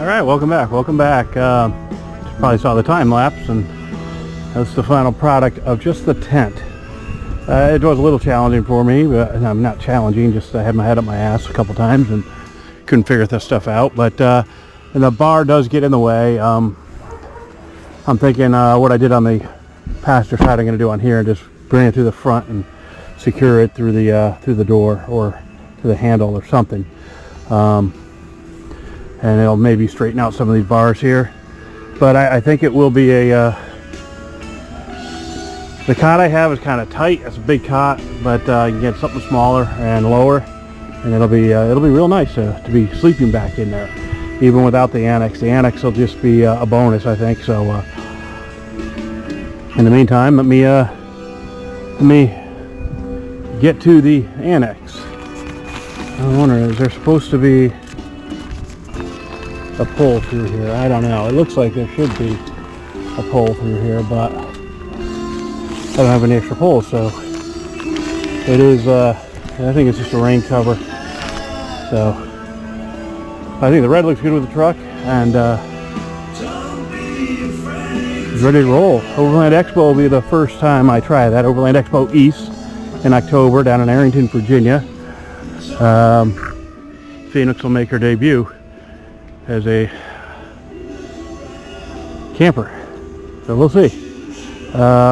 All right, welcome back. Probably saw the time lapse, and that's the final product of just the tent. It was a little challenging for me, but I'm not challenging, just I had my head up my ass a couple times and couldn't figure this stuff out. But and the bar does get in the way. I'm thinking what I did on the passenger side I'm going to do on here, and just bring it through the front and secure it through the door or to the handle or something. And it'll maybe straighten out some of these bars here. But I think it will be the cot I have is kind of tight. It's a big cot, but you can get something smaller and lower, and it'll be real nice to be sleeping back in there, even without the annex. The annex will just be a bonus, I think. So in the meantime, let me get to the annex. I wonder, is there supposed to be a pull through here? I don't know. It looks like there should be a pull through here, but I don't have any extra pulls, so it is I think it's just a rain cover. So I think the red looks good with the truck, and it's ready to roll. Overland Expo will be the first time I try that. Overland Expo East in October down in Arrington, Virginia. Phoenix will make her debut as a camper, so we'll see.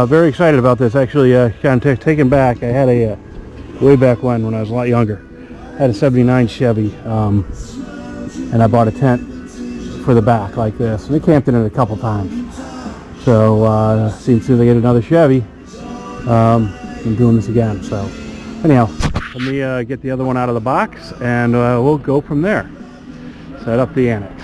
Very excited about this. Actually, kind of taken back. I had a way back when I was a lot younger. I had a '79 Chevy, and I bought a tent for the back like this, and I camped in it a couple times. So seems to get another Chevy. I'm doing this again. So anyhow, let me get the other one out of the box, and we'll go from there. Set up the annex.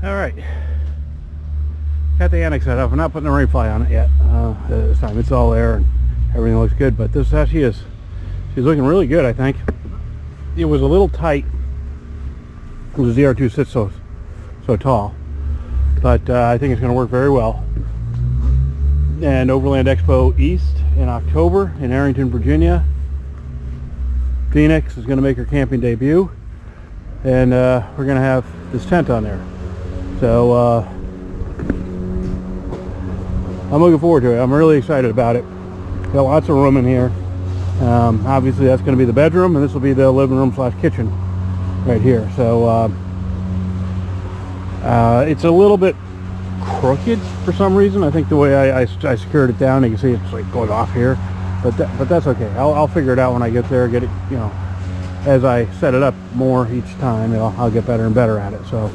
Alright, got the annex set up. I'm not putting the rain fly on it yet this time. It's all there and everything looks good, but this is how she is. She's looking really good, I think. It was a little tight. The ZR2 sits so tall, but I think it's going to work very well. And Overland Expo East in October in Arrington, Virginia. Phoenix is going to make her camping debut, and we're going to have this tent on there. So I'm looking forward to it. I'm really excited about it. Got lots of room in here. Obviously that's going to be the bedroom, and this will be the living room / kitchen right here. So it's a little bit crooked for some reason. I think the way I secured it down, you can see it's like going off here, but that's okay. I'll figure it out when I get there. Get it, you know, as I set it up more each time, I'll get better and better at it. So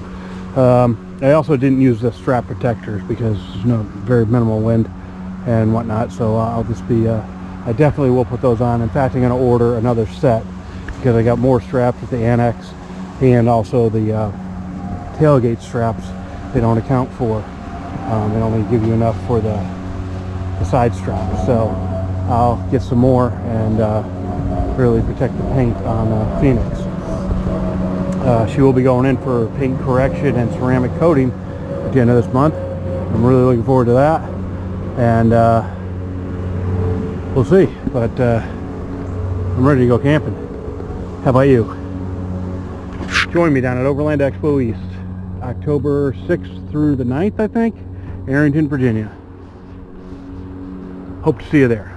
I also didn't use the strap protectors because there's very minimal wind and whatnot, so I'll just be I definitely will put those on. In fact, I'm going to order another set because I got more straps with the annex, and also the tailgate straps they don't account for. They only give you enough for the side straps, so I'll get some more and really protect the paint on Phoenix. She will be going in for paint correction and ceramic coating at the end of this month. I'm really looking forward to that, and we'll see, but I'm ready to go camping. How about you? Join me down at Overland Expo East, October 6th through the 9th, I think, Arrington, Virginia. Hope to see you there.